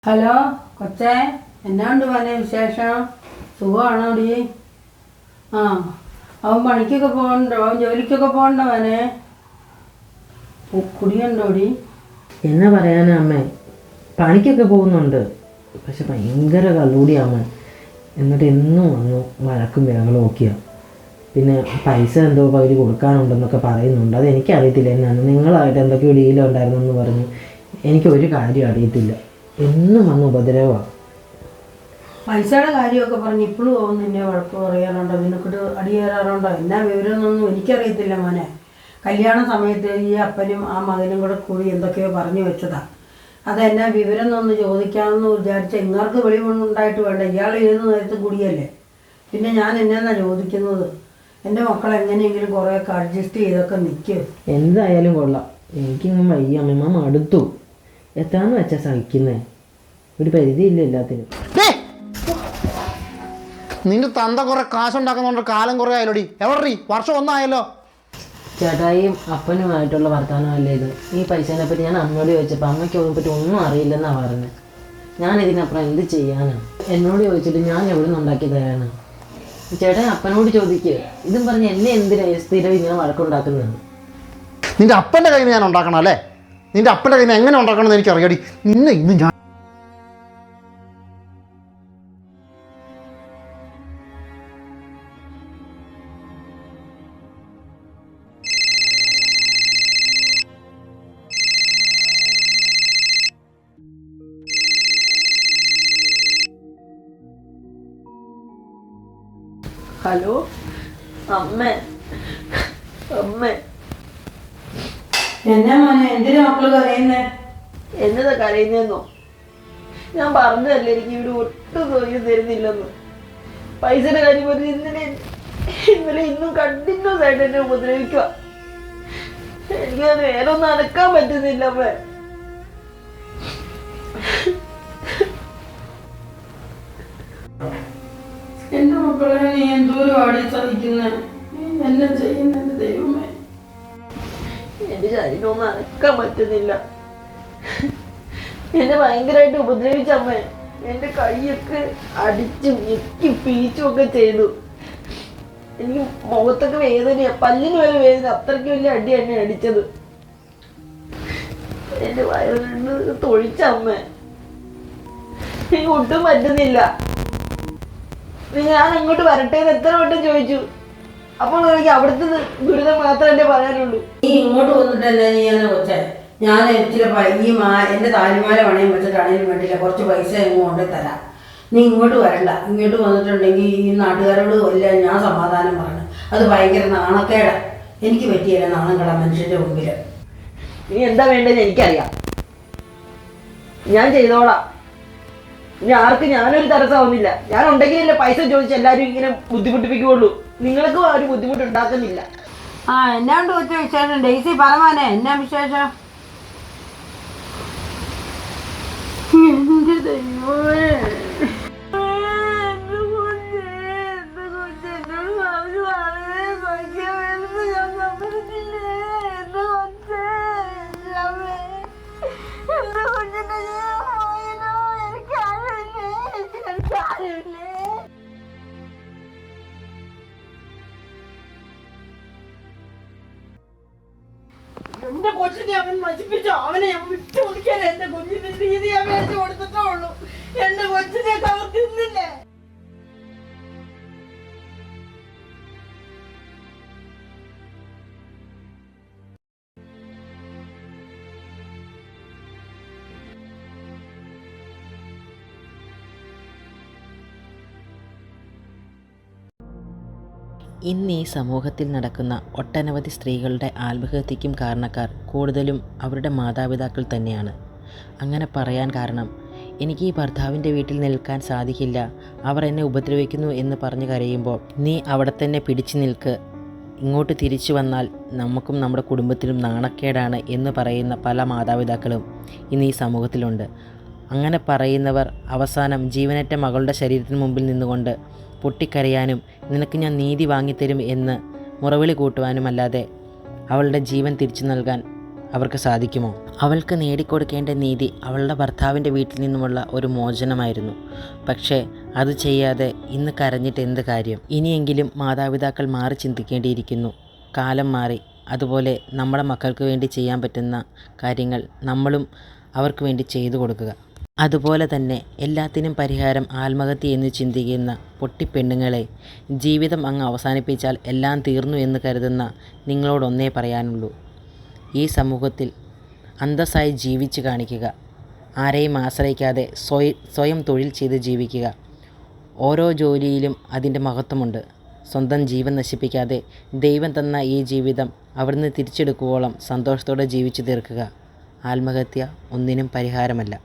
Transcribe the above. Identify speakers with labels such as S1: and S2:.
S1: Hello കൊച്ചേ, എന്നാണ്ട് മോനെ വിശേഷം? സുഖമാണോടി? ആ, അവൻ പണിക്കൊക്കെ പോകണ്ടോ? അവൻ ജോലിക്കൊക്കെ പോകണ്ടോ മോനെ? കുടിയുണ്ടോടി?
S2: എന്നാ പറയാനാ അമ്മേ, പണിക്കൊക്കെ പോകുന്നുണ്ട്. പക്ഷെ ഭയങ്കര കള്ളുകൂടിയാമ്മ. എന്നിട്ട് എന്നും വന്നു വഴക്കും ബഹളവും ഒക്കെയാണ്. പിന്നെ പൈസ എന്തോ പകുതി കൊടുക്കാനുണ്ടെന്നൊക്കെ പറയുന്നുണ്ട്. അതെനിക്കറിയത്തില്ല എന്നാണ്. നിങ്ങളായിട്ട് എന്തൊക്കെയോ ഡീലുണ്ടായിരുന്നെന്ന് പറഞ്ഞു. എനിക്കൊരു കാര്യം അറിയത്തില്ല. എന്നും വന്ന് ഉപദ്രവമാണ്.
S1: പൈസയുടെ കാര്യമൊക്കെ പറഞ്ഞ് ഇപ്പോഴും അവൻ നിന്നെ വഴക്ക് പറയാറുണ്ടോ? നിനക്കിട്ട് അടി കയറാറുണ്ടോ? എന്നാ വിവരമൊന്നും എനിക്കറിയത്തില്ല മോനെ. കല്യാണ സമയത്ത് ഈ അപ്പനും ആ മകനും കൂടി എന്തൊക്കെയോ പറഞ്ഞു വെച്ചതാ. അതെന്നാ വിവരം എന്നൊന്ന് ചോദിക്കാമെന്ന് വിചാരിച്ച ഇങ്ങർക്ക് വെളിവുണ്ടായിട്ട് വേണ്ട. ഇയാൾ ഏത് നേരത്ത് കൂടിയല്ലേ. പിന്നെ ഞാൻ എന്നാ ചോദിക്കുന്നത്? എൻ്റെ മക്കൾ എങ്ങനെയെങ്കിലും കുറേയൊക്കെ അഡ്ജസ്റ്റ് ചെയ്തൊക്കെ നിൽക്കും.
S2: എന്തായാലും കൊള്ളാം. എനിക്കിങ്ങനെ വയ്യ അമ്മ, മടുത്തു. എത്താന്ന് വെച്ചാൽ സഹിക്കുന്നേ. ഒരു പരിധിയില്ല എല്ലാത്തിനും.
S3: നിന്റെ തന്ത കുറെ കാശുണ്ടാക്കുന്നുണ്ട്. കാലം കുറെ ആയാലോടി. എവിടെ വർഷം ഒന്നായല്ലോ.
S2: ചേട്ടായിയും അപ്പനുമായിട്ടുള്ള വർത്തമാനമല്ലേ ഇത്? ഈ പൈസേനെ പറ്റി ഞാൻ അമ്മയോട് ചോദിച്ചപ്പോൾ അമ്മയ്ക്ക് അതിനെപ്പറ്റി ഒന്നും അറിയില്ലെന്നാണ് പറഞ്ഞത്. ഞാൻ ഇതിനപ്പുറം എന്ത് ചെയ്യാനാണ്? എന്നോട് ചോദിച്ചിട്ട് ഞാൻ എവിടെ നിന്ന് ഉണ്ടാക്കി തരാനാണ്? ചേട്ടായി അപ്പനോട് ചോദിക്കുക. ഇതും പറഞ്ഞ് എന്നെ എന്തിനാ സ്ഥിരം ഇങ്ങനെ വഴക്കുണ്ടാക്കുന്നത്?
S3: നിന്റെ അപ്പൻ്റെ കയ്യിൽ നിന്ന് ഞാൻ ഉണ്ടാക്കണം അല്ലേ? നിന്റെ അപ്പൻ്റെ കയ്യിൽ നിന്ന് എങ്ങനെ ഉണ്ടാക്കണമെന്ന് എനിക്കറിയാടി. നിന്നെ ഇന്ന് ഞാൻ
S2: ഹലോ അമ്മ, അമ്മ
S1: എന്നാ മോനെ, എന്തിനാ മക്കൾ കരയുന്നേ?
S2: എന്നതാ കരയുന്നതെന്നോ? ഞാൻ പറഞ്ഞതല്ലേ എനിക്ക് ഇവിടെ ഒട്ടും സൗകര്യം തരുന്നില്ലെന്ന്. പൈസയുടെ കാര്യം പറഞ്ഞ് ഇന്നലെ ഇന്നും കണ്ടിന്യൂസ് ആയിട്ട് എന്നെ ഉപദ്രവിക്കുക. എനിക്കത് വേറെ ഒന്നും അനക്കാൻ പറ്റുന്നില്ല അമ്മ.
S1: എന്റെ മക്കളെ നീ എന്തോരം ആടി സഹിക്കുന്നേ? എന്നെ ചെയ്യുന്നത് ദൈവമേ.
S2: എന്റെ ശരീരമൊന്നും അനക്കാൻ പറ്റുന്നില്ല. എന്നെ ഭയങ്കരമായിട്ട് ഉപദ്രവിച്ചമ്മേ. എന്റെ കൈയൊക്കെ അടിച്ചും ഞെക്കി പീച്ചും ഒക്കെ ചെയ്തു. എനിക്ക് മുഖത്തൊക്കെ വേദനയാ, പല്ലിന് വരെ വേദന. അത്രയ്ക്ക് വലിയ അടി എന്നെ അടിച്ചത്. എന്റെ വയറിന് തൊഴിച്ചമ്മേ. എനിക്ക് ഒട്ടും പറ്റുന്നില്ല. ഞാൻ അങ്ങോട്ട് വരട്ടെ എന്ന് എത്ര വട്ടം ചോദിച്ചു. അപ്പോൾ എനിക്ക് അവിടുത്തെ ദുരിതം മാത്രമല്ലേ പറയാനുള്ളൂ.
S1: നീ ഇങ്ങോട്ട് വന്നിട്ട് എന്നാ ചെയ്യാന്ന് കൊച്ചേ? ഞാൻ ഇച്ചിരി എൻ്റെ താലിമാല പണയം വെച്ചിട്ടാണെങ്കിലും വേണ്ടില്ല, കുറച്ച് പൈസ എങ്ങും കൊണ്ടേ തരാം. നീ ഇങ്ങോട്ട് വരണ്ട. ഇങ്ങോട്ട് വന്നിട്ടുണ്ടെങ്കിൽ ഈ നാട്ടുകാരോട് എല്ലാം ഞാൻ സമാധാനം പറഞ്ഞു. അത് ഭയങ്കര നാണക്കേടാ. എനിക്ക് പറ്റിയല്ല നാണം കെടാൻ മനുഷ്യൻ്റെ മുമ്പിൽ.
S2: നീ എന്താ വേണ്ടതെന്ന് എനിക്കറിയാം. ഞാൻ ചെയ്തോളാം. ഇനി ആർക്ക് ഞാനൊരു തടസ്സമാവുന്നില്ല. ഞാൻ ഉണ്ടെങ്കിലല്ലേ പൈസ ചോദിച്ച് എല്ലാവരും ഇങ്ങനെ ബുദ്ധിമുട്ടിപ്പിക്കുകയുള്ളൂ. നിങ്ങൾക്കും ആ ഒരു ബുദ്ധിമുട്ടുണ്ടാക്കുന്നില്ല.
S1: ആ, എന്നാണ്ട് കൊച്ച വിശേഷം? ഡെയ്സി പറമാനെ, എന്നാ വിശേഷം? എൻ്റെ ദൈവമേ, എന്റെ കൊച്ചിനെ അവൻ നശിപ്പിച്ചോ? അവനെ വിട്ടു കൊടുക്കാൻ എന്റെ കുഞ്ഞിന്റെ രീതി ഞാൻ മേടിച്ചു കൊടുത്തിട്ടേ ഉള്ളൂ. എന്റെ കൊച്ചിനെ അവർ തിന്നില്ലേ?
S4: ഇന്ന് ഈ സമൂഹത്തിൽ നടക്കുന്ന ഒട്ടനവധി സ്ത്രീകളുടെ ആത്മഹത്യയ്ക്കും കാരണക്കാർ കൂടുതലും അവരുടെ മാതാപിതാക്കൾ തന്നെയാണ്. അങ്ങനെ പറയാൻ കാരണം, എനിക്ക് ഈ ഭർത്താവിൻ്റെ വീട്ടിൽ നിൽക്കാൻ സാധിക്കില്ല, അവർ എന്നെ ഉപദ്രവിക്കുന്നു എന്ന് പറഞ്ഞ് കരയുമ്പോൾ നീ അവിടെ തന്നെ പിടിച്ചു നിൽക്ക്, ഇങ്ങോട്ട് തിരിച്ചു വന്നാൽ നമുക്കും നമ്മുടെ കുടുംബത്തിനും നാണക്കേടാണ് എന്ന് പറയുന്ന പല മാതാപിതാക്കളും ഇന്ന് ഈ സമൂഹത്തിലുണ്ട്. അങ്ങനെ പറയുന്നവർ അവസാനം ജീവനറ്റ മകളുടെ ശരീരത്തിന് മുമ്പിൽ നിന്നുകൊണ്ട് പൊട്ടിക്കരയാനും നിനക്ക് ഞാൻ നീതി വാങ്ങിത്തരും എന്ന് മുറവിളി കൂട്ടുവാനുമല്ലാതെ അവളുടെ ജീവൻ തിരിച്ചു നൽകാൻ അവർക്ക് സാധിക്കുമോ? അവൾക്ക് നേടിക്കൊടുക്കേണ്ട നീതി അവളുടെ ഭർത്താവിൻ്റെ വീട്ടിൽ നിന്നുമുള്ള ഒരു മോചനമായിരുന്നു. പക്ഷേ അത് ചെയ്യാതെ ഇന്ന് കരഞ്ഞിട്ട് എന്ത് കാര്യം? ഇനിയെങ്കിലും മാതാപിതാക്കൾ മാറി ചിന്തിക്കേണ്ടിയിരിക്കുന്നു. കാലം മാറി. അതുപോലെ നമ്മുടെ മക്കൾക്ക് വേണ്ടി ചെയ്യാൻ പറ്റുന്ന കാര്യങ്ങൾ നമ്മളും അവർക്ക് വേണ്ടി ചെയ്തു കൊടുക്കുക. അതുപോലെ തന്നെ എല്ലാത്തിനും പരിഹാരം ആത്മഹത്യ എന്ന് ചിന്തിക്കുന്ന പൊട്ടിപ്പെണ്ണുങ്ങളെ, ജീവിതം അങ്ങ് അവസാനിപ്പിച്ചാൽ എല്ലാം തീർന്നു എന്ന് കരുതുന്ന നിങ്ങളോടൊന്നേ പറയാനുള്ളൂ. ഈ സമൂഹത്തിൽ അന്തസ്സായി ജീവിച്ച് കാണിക്കുക. ആരെയും ആശ്രയിക്കാതെ സ്വയം തൊഴിൽ ചെയ്ത് ജീവിക്കുക. ഓരോ ജോലിയിലും അതിൻ്റെ മഹത്വമുണ്ട്. സ്വന്തം ജീവൻ നശിപ്പിക്കാതെ ദൈവം തന്ന ഈ ജീവിതം അവിടുന്ന് തിരിച്ചെടുക്കുവോളം സന്തോഷത്തോടെ ജീവിച്ചു തീർക്കുക. ആത്മഹത്യ ഒന്നിനും പരിഹാരമല്ല.